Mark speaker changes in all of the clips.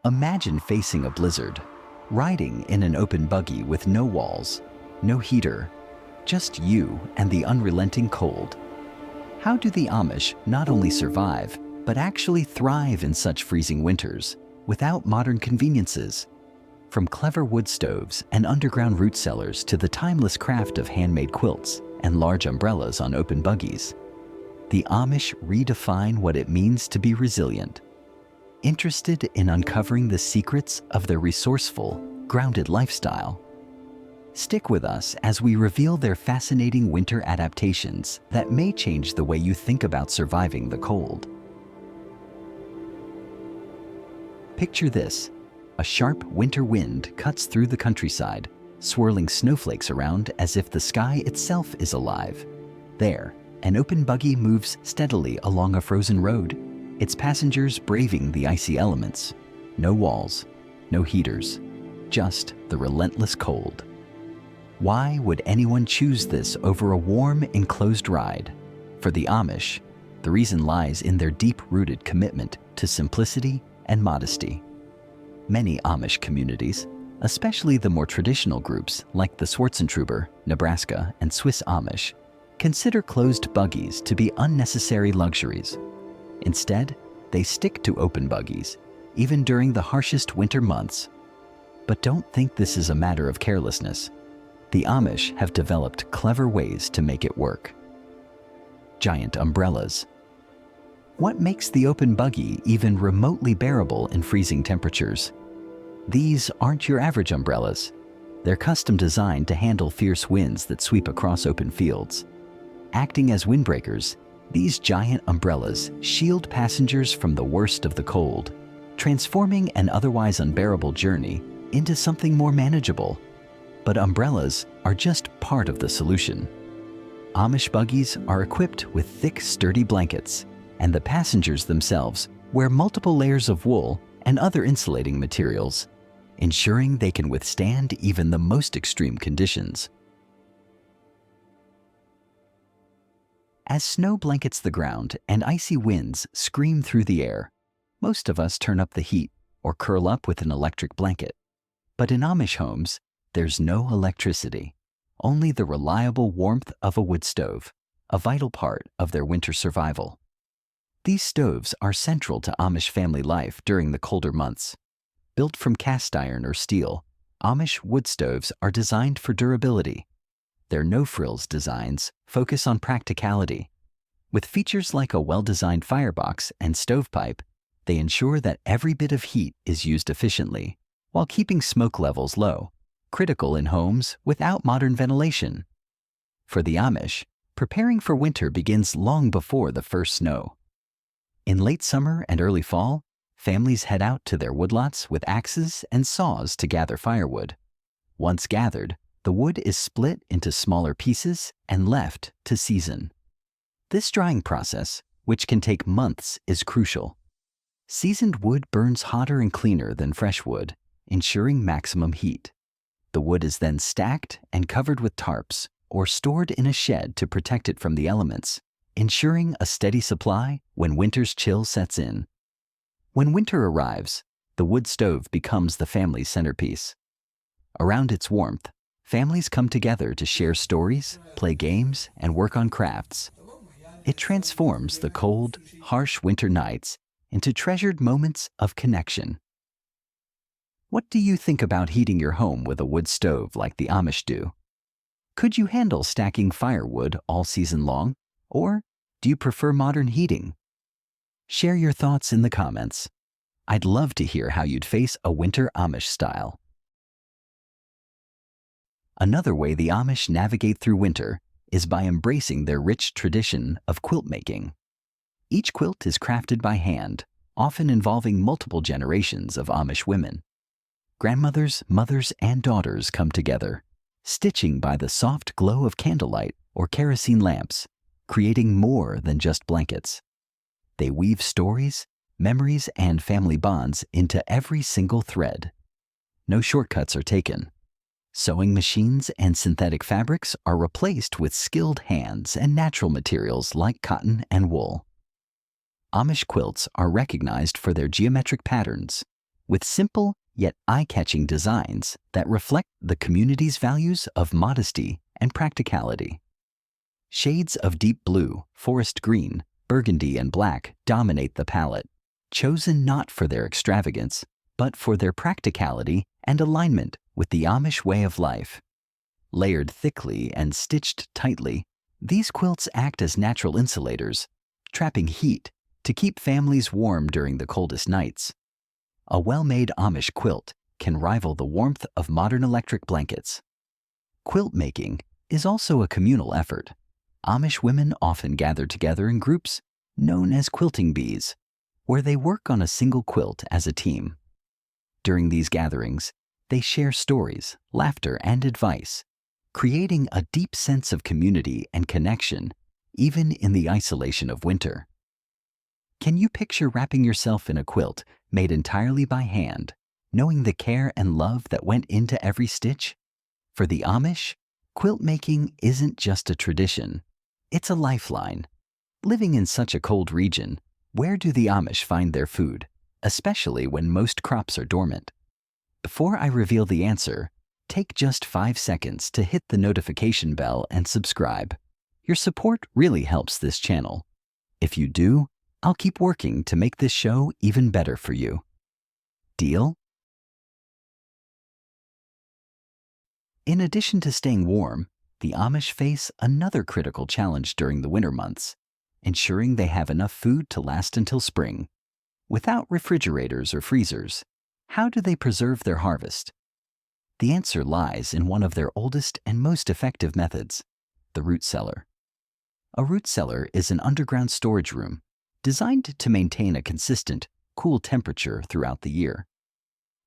Speaker 1: Imagine facing a blizzard, riding in an open buggy with no walls, no heater, just you and the unrelenting cold. How do the Amish not only survive, but actually thrive in such freezing winters without modern conveniences? From clever wood stoves and underground root cellars to the timeless craft of handmade quilts and large umbrellas on open buggies, the Amish redefine what it means to be resilient. Interested in uncovering the secrets of their resourceful, grounded lifestyle? Stick with us as we reveal their fascinating winter adaptations that may change the way you think about surviving the cold. Picture this: a sharp winter wind cuts through the countryside, swirling snowflakes around as if the sky itself is alive. There, an open buggy moves steadily along a frozen road, its passengers braving the icy elements. No walls, no heaters, just the relentless cold. Why would anyone choose this over a warm, enclosed ride? For the Amish, the reason lies in their deep-rooted commitment to simplicity and modesty. Many Amish communities, especially the more traditional groups like the Swartzentruber, Nebraska, and Swiss Amish, consider closed buggies to be unnecessary luxuries. Instead, they stick to open buggies, even during the harshest winter months. But don't think this is a matter of carelessness. The Amish have developed clever ways to make it work. Giant umbrellas. What makes the open buggy even remotely bearable in freezing temperatures? These aren't your average umbrellas. They're custom designed to handle fierce winds that sweep across open fields. Acting as windbreakers, these giant umbrellas shield passengers from the worst of the cold, transforming an otherwise unbearable journey into something more manageable. But umbrellas are just part of the solution. Amish buggies are equipped with thick, sturdy blankets, and the passengers themselves wear multiple layers of wool and other insulating materials, ensuring they can withstand even the most extreme conditions. As snow blankets the ground and icy winds scream through the air, most of us turn up the heat or curl up with an electric blanket. But in Amish homes, there's no electricity, only the reliable warmth of a wood stove, a vital part of their winter survival. These stoves are central to Amish family life during the colder months. Built from cast iron or steel, Amish wood stoves are designed for durability. Their no-frills designs focus on practicality. With features like a well-designed firebox and stovepipe, they ensure that every bit of heat is used efficiently, while keeping smoke levels low, critical in homes without modern ventilation. For the Amish, preparing for winter begins long before the first snow. In late summer and early fall, families head out to their woodlots with axes and saws to gather firewood. Once gathered, the wood is split into smaller pieces and left to season. This drying process, which can take months, is crucial. Seasoned wood burns hotter and cleaner than fresh wood, ensuring maximum heat. The wood is then stacked and covered with tarps or stored in a shed to protect it from the elements, ensuring a steady supply when winter's chill sets in. When winter arrives, the wood stove becomes the family's centerpiece. Around its warmth, families come together to share stories, play games, and work on crafts. It transforms the cold, harsh winter nights into treasured moments of connection. What do you think about heating your home with a wood stove like the Amish do? Could you handle stacking firewood all season long, or do you prefer modern heating? Share your thoughts in the comments. I'd love to hear how you'd face a winter Amish style. Another way the Amish navigate through winter is by embracing their rich tradition of quilt making. Each quilt is crafted by hand, often involving multiple generations of Amish women. Grandmothers, mothers, and daughters come together, stitching by the soft glow of candlelight or kerosene lamps, creating more than just blankets. They weave stories, memories, and family bonds into every single thread. No shortcuts are taken. Sewing machines and synthetic fabrics are replaced with skilled hands and natural materials like cotton and wool. Amish quilts are recognized for their geometric patterns, with simple yet eye-catching designs that reflect the community's values of modesty and practicality. Shades of deep blue, forest green, burgundy, and black dominate the palette, chosen not for their extravagance, but for their practicality and alignment with the Amish way of life. Layered thickly and stitched tightly, these quilts act as natural insulators, trapping heat to keep families warm during the coldest nights. A well-made Amish quilt can rival the warmth of modern electric blankets. Quilt making is also a communal effort. Amish women often gather together in groups known as quilting bees, where they work on a single quilt as a team. During these gatherings, they share stories, laughter, and advice, creating a deep sense of community and connection, even in the isolation of winter. Can you picture wrapping yourself in a quilt made entirely by hand, knowing the care and love that went into every stitch? For the Amish, quilt making isn't just a tradition, it's a lifeline. Living in such a cold region, where do the Amish find their food, especially when most crops are dormant? Before I reveal the answer, take just 5 seconds to hit the notification bell and subscribe. Your support really helps this channel. If you do, I'll keep working to make this show even better for you. Deal? In addition to staying warm, the Amish face another critical challenge during the winter months, ensuring they have enough food to last until spring. Without refrigerators or freezers, how do they preserve their harvest? The answer lies in one of their oldest and most effective methods, the root cellar. A root cellar is an underground storage room designed to maintain a consistent, cool temperature throughout the year.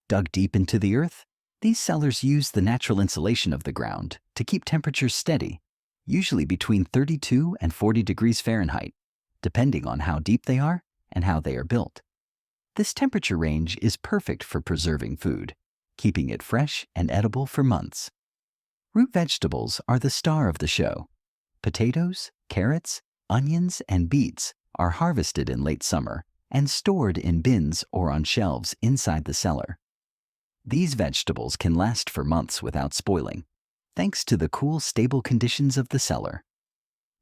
Speaker 1: Dug deep into the earth, these cellars use the natural insulation of the ground to keep temperatures steady, usually between 32 and 40 degrees Fahrenheit, depending on how deep they are and how they are built. This temperature range is perfect for preserving food, keeping it fresh and edible for months. Root vegetables are the star of the show. Potatoes, carrots, onions, and beets are harvested in late summer and stored in bins or on shelves inside the cellar. These vegetables can last for months without spoiling, thanks to the cool, stable conditions of the cellar.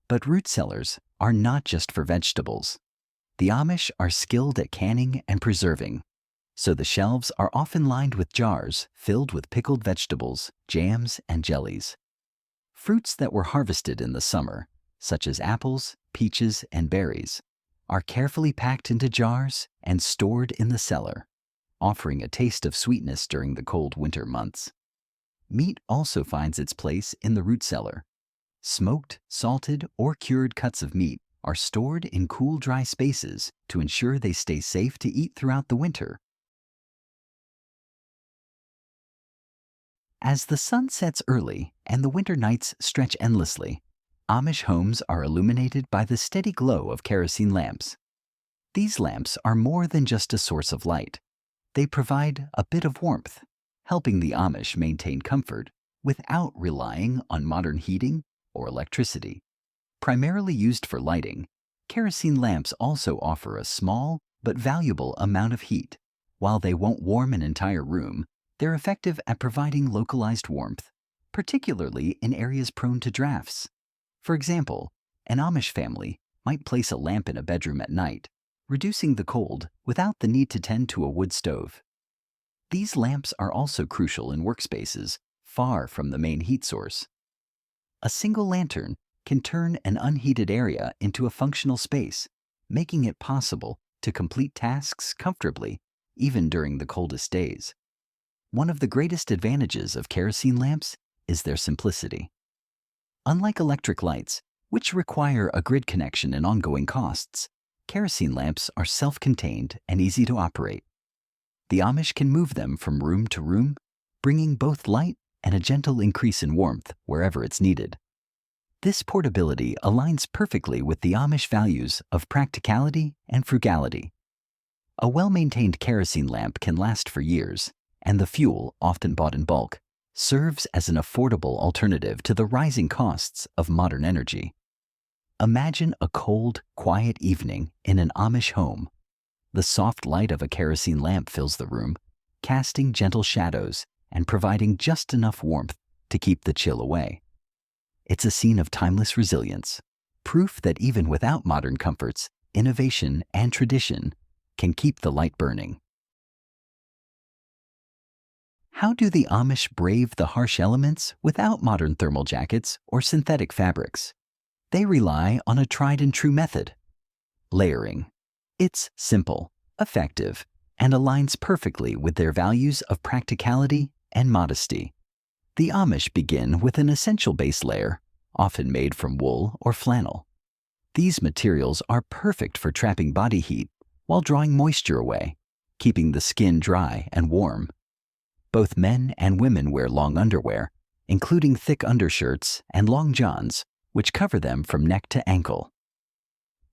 Speaker 1: But root cellars are not just for vegetables. The Amish are skilled at canning and preserving, so the shelves are often lined with jars filled with pickled vegetables, jams, and jellies. Fruits that were harvested in the summer, such as apples, peaches, and berries, are carefully packed into jars and stored in the cellar, offering a taste of sweetness during the cold winter months. Meat also finds its place in the root cellar. Smoked, salted, or cured cuts of meat are stored in cool, dry spaces to ensure they stay safe to eat throughout the winter. As the sun sets early and the winter nights stretch endlessly, Amish homes are illuminated by the steady glow of kerosene lamps. These lamps are more than just a source of light. They provide a bit of warmth, helping the Amish maintain comfort without relying on modern heating or electricity. Primarily used for lighting, kerosene lamps also offer a small but valuable amount of heat. While they won't warm an entire room, they're effective at providing localized warmth, particularly in areas prone to drafts. For example, an Amish family might place a lamp in a bedroom at night, reducing the cold without the need to tend to a wood stove. These lamps are also crucial in workspaces far from the main heat source. A single lantern can turn an unheated area into a functional space, making it possible to complete tasks comfortably, even during the coldest days. One of the greatest advantages of kerosene lamps is their simplicity. Unlike electric lights, which require a grid connection and ongoing costs, kerosene lamps are self-contained and easy to operate. The Amish can move them from room to room, bringing both light and a gentle increase in warmth wherever it's needed. This portability aligns perfectly with the Amish values of practicality and frugality. A well-maintained kerosene lamp can last for years, and the fuel, often bought in bulk, serves as an affordable alternative to the rising costs of modern energy. Imagine a cold, quiet evening in an Amish home. The soft light of a kerosene lamp fills the room, casting gentle shadows and providing just enough warmth to keep the chill away. It's a scene of timeless resilience, proof that even without modern comforts, innovation and tradition can keep the light burning. How do the Amish brave the harsh elements without modern thermal jackets or synthetic fabrics? They rely on a tried-and-true method: layering. It's simple, effective, and aligns perfectly with their values of practicality and modesty. The Amish begin with an essential base layer, often made from wool or flannel. These materials are perfect for trapping body heat while drawing moisture away, keeping the skin dry and warm. Both men and women wear long underwear, including thick undershirts and long johns, which cover them from neck to ankle.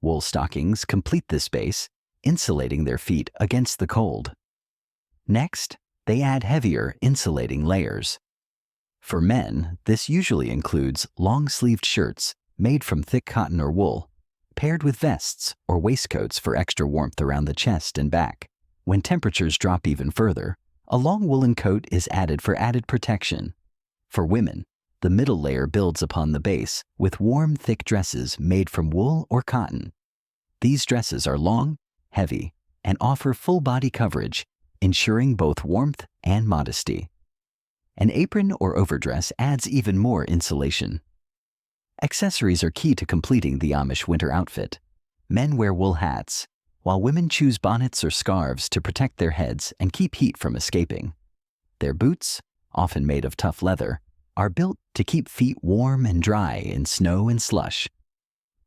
Speaker 1: Wool stockings complete this base, insulating their feet against the cold. Next, they add heavier insulating layers. For men, this usually includes long-sleeved shirts made from thick cotton or wool, paired with vests or waistcoats for extra warmth around the chest and back. When temperatures drop even further, a long woolen coat is added for added protection. For women, the middle layer builds upon the base with warm, thick dresses made from wool or cotton. These dresses are long, heavy, and offer full body coverage, ensuring both warmth and modesty. An apron or overdress adds even more insulation. Accessories are key to completing the Amish winter outfit. Men wear wool hats, while women choose bonnets or scarves to protect their heads and keep heat from escaping. Their boots, often made of tough leather, are built to keep feet warm and dry in snow and slush.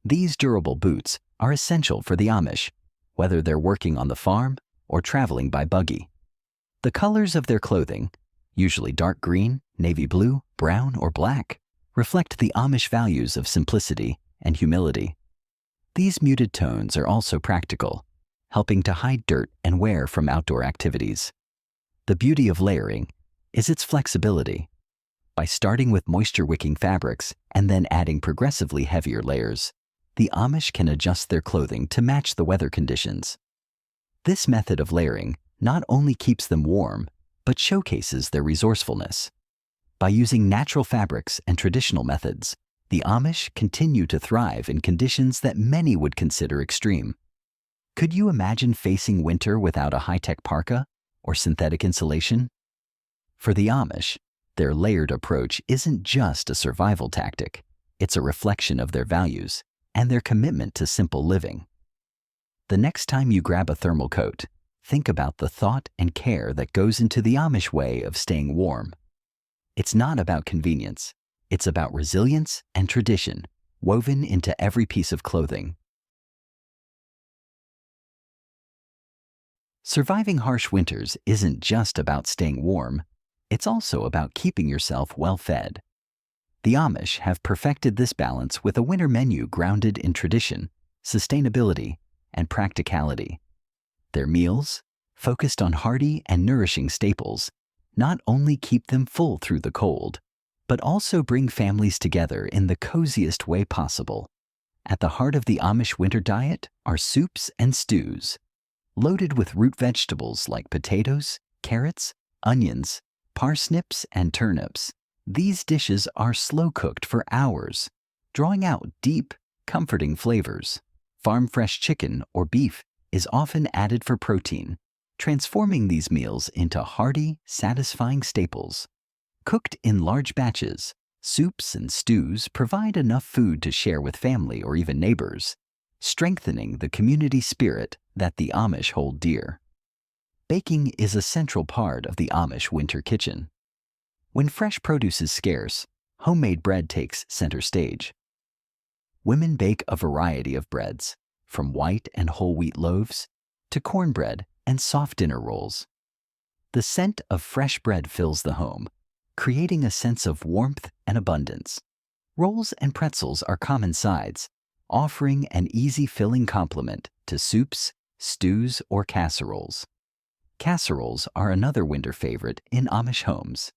Speaker 1: These durable boots are essential for the Amish, whether they're working on the farm or traveling by buggy. The colors of their clothing, usually dark green, navy blue, brown, or black, reflect the Amish values of simplicity and humility. These muted tones are also practical, helping to hide dirt and wear from outdoor activities. The beauty of layering is its flexibility. By starting with moisture-wicking fabrics and then adding progressively heavier layers, the Amish can adjust their clothing to match the weather conditions. This method of layering not only keeps them warm, but showcases their resourcefulness. By using natural fabrics and traditional methods, the Amish continue to thrive in conditions that many would consider extreme. Could you imagine facing winter without a high-tech parka or synthetic insulation? For the Amish, their layered approach isn't just a survival tactic, it's a reflection of their values and their commitment to simple living. The next time you grab a thermal coat, think about the thought and care that goes into the Amish way of staying warm. It's not about convenience, it's about resilience and tradition woven into every piece of clothing. Surviving harsh winters isn't just about staying warm, it's also about keeping yourself well fed. The Amish have perfected this balance with a winter menu grounded in tradition, sustainability, and practicality. Their meals, focused on hearty and nourishing staples, not only keep them full through the cold, but also bring families together in the coziest way possible. At the heart of the Amish winter diet are soups and stews, loaded with root vegetables like potatoes, carrots, onions, parsnips, and turnips. These dishes are slow-cooked for hours, drawing out deep, comforting flavors. Farm-fresh chicken or beef is often added for protein, transforming these meals into hearty, satisfying staples. Cooked in large batches, soups and stews provide enough food to share with family or even neighbors, strengthening the community spirit that the Amish hold dear. Baking is a central part of the Amish winter kitchen. When fresh produce is scarce, homemade bread takes center stage. Women bake a variety of breads, from white and whole wheat loaves to cornbread and soft dinner rolls. The scent of fresh bread fills the home, creating a sense of warmth and abundance. Rolls and pretzels are common sides, offering an easy filling complement to soups, stews, or casseroles. Casseroles are another winter favorite in Amish homes.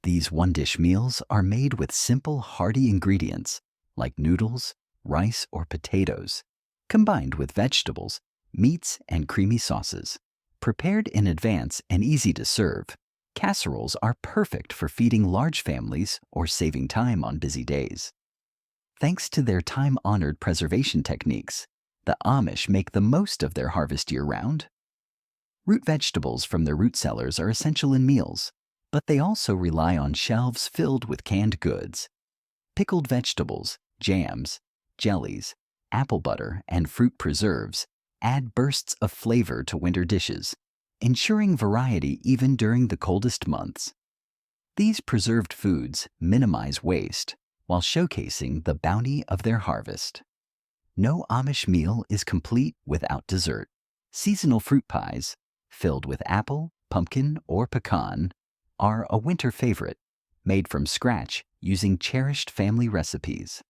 Speaker 1: These one-dish meals are made with simple, hearty ingredients like noodles, rice, or potatoes, combined with vegetables, meats, and creamy sauces. Prepared in advance and easy to serve, casseroles are perfect for feeding large families or saving time on busy days. Thanks to their time-honored preservation techniques, the Amish make the most of their harvest year-round. Root vegetables from their root cellars are essential in meals, but they also rely on shelves filled with canned goods. Pickled vegetables, jams, jellies, apple butter, and fruit preserves add bursts of flavor to winter dishes, ensuring variety even during the coldest months. These preserved foods minimize waste while showcasing the bounty of their harvest. No Amish meal is complete without dessert. Seasonal fruit pies, filled with apple, pumpkin, or pecan, are a winter favorite, made from scratch using cherished family recipes.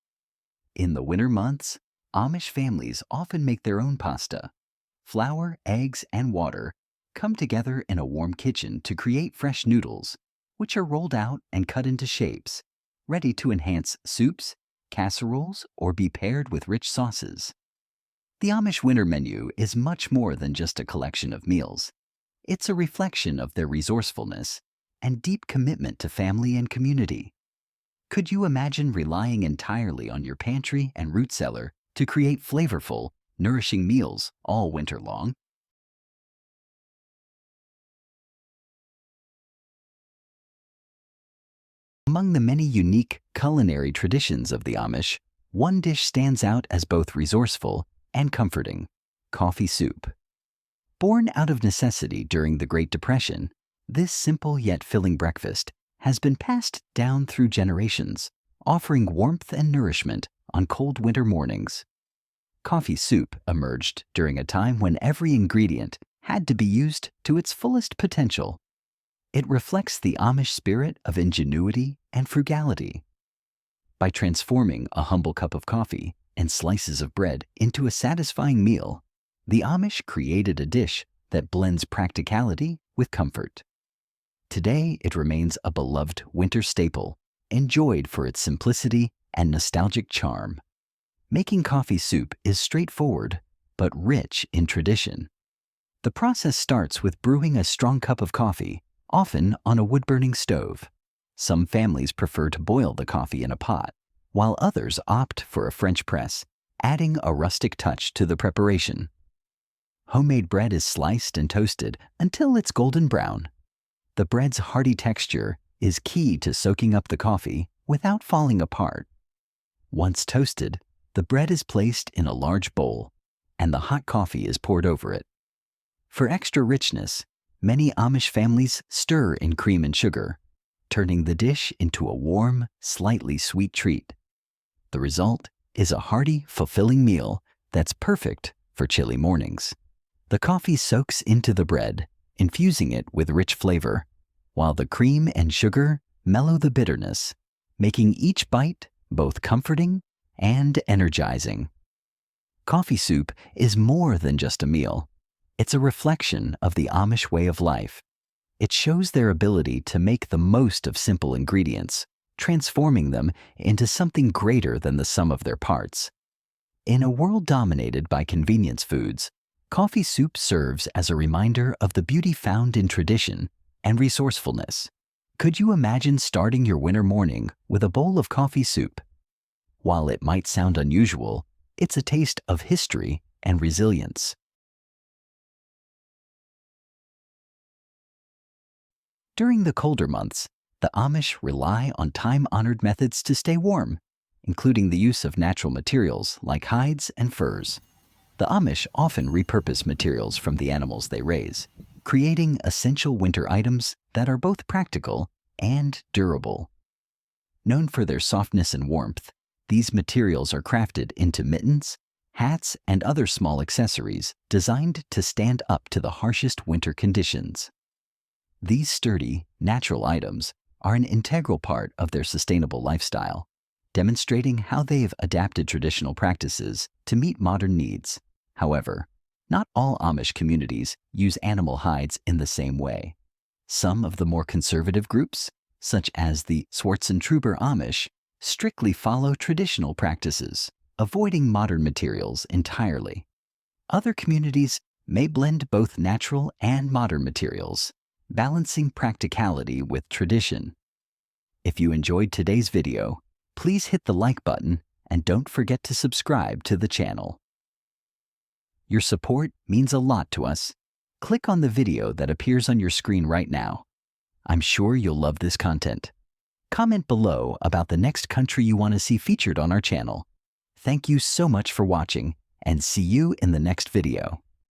Speaker 1: In the winter months, Amish families often make their own pasta. Flour, eggs, and water come together in a warm kitchen to create fresh noodles, which are rolled out and cut into shapes, ready to enhance soups, casseroles, or be paired with rich sauces. The Amish winter menu is much more than just a collection of meals. It's a reflection of their resourcefulness and deep commitment to family and community. Could you imagine relying entirely on your pantry and root cellar to create flavorful, nourishing meals all winter long? Among the many unique culinary traditions of the Amish, one dish stands out as both resourceful and comforting: coffee soup. Born out of necessity during the Great Depression, this simple yet filling breakfast has been passed down through generations, offering warmth and nourishment on cold winter mornings. Coffee soup emerged during a time when every ingredient had to be used to its fullest potential. It reflects the Amish spirit of ingenuity and frugality. By transforming a humble cup of coffee and slices of bread into a satisfying meal, the Amish created a dish that blends practicality with comfort. Today, it remains a beloved winter staple, enjoyed for its simplicity and nostalgic charm. Making coffee soup is straightforward, but rich in tradition. The process starts with brewing a strong cup of coffee, often on a wood-burning stove. Some families prefer to boil the coffee in a pot, while others opt for a French press, adding a rustic touch to the preparation. Homemade bread is sliced and toasted until it's golden brown. The bread's hearty texture is key to soaking up the coffee without falling apart. Once toasted, the bread is placed in a large bowl, and the hot coffee is poured over it. For extra richness, many Amish families stir in cream and sugar, turning the dish into a warm, slightly sweet treat. The result is a hearty, fulfilling meal that's perfect for chilly mornings. The coffee soaks into the bread, infusing it with rich flavor, while the cream and sugar mellow the bitterness, making each bite both comforting and energizing. Coffee soup is more than just a meal. It's a reflection of the Amish way of life. It shows their ability to make the most of simple ingredients, transforming them into something greater than the sum of their parts. In a world dominated by convenience foods, coffee soup serves as a reminder of the beauty found in tradition and resourcefulness. Could you imagine starting your winter morning with a bowl of coffee soup? While it might sound unusual, it's a taste of history and resilience. During the colder months, the Amish rely on time-honored methods to stay warm, including the use of natural materials like hides and furs. The Amish often repurpose materials from the animals they raise, creating essential winter items that are both practical and durable. Known for their softness and warmth, these materials are crafted into mittens, hats, and other small accessories designed to stand up to the harshest winter conditions. These sturdy, natural items are an integral part of their sustainable lifestyle, demonstrating how they've adapted traditional practices to meet modern needs. However, not all Amish communities use animal hides in the same way. Some of the more conservative groups, such as the Swartzentruber Amish, strictly follow traditional practices, avoiding modern materials entirely. Other communities may blend both natural and modern materials, balancing practicality with tradition. If you enjoyed today's video, please hit the like button and don't forget to subscribe to the channel. Your support means a lot to us. Click on the video that appears on your screen right now. I'm sure you'll love this content. Comment below about the next country you want to see featured on our channel. Thank you so much for watching, and see you in the next video.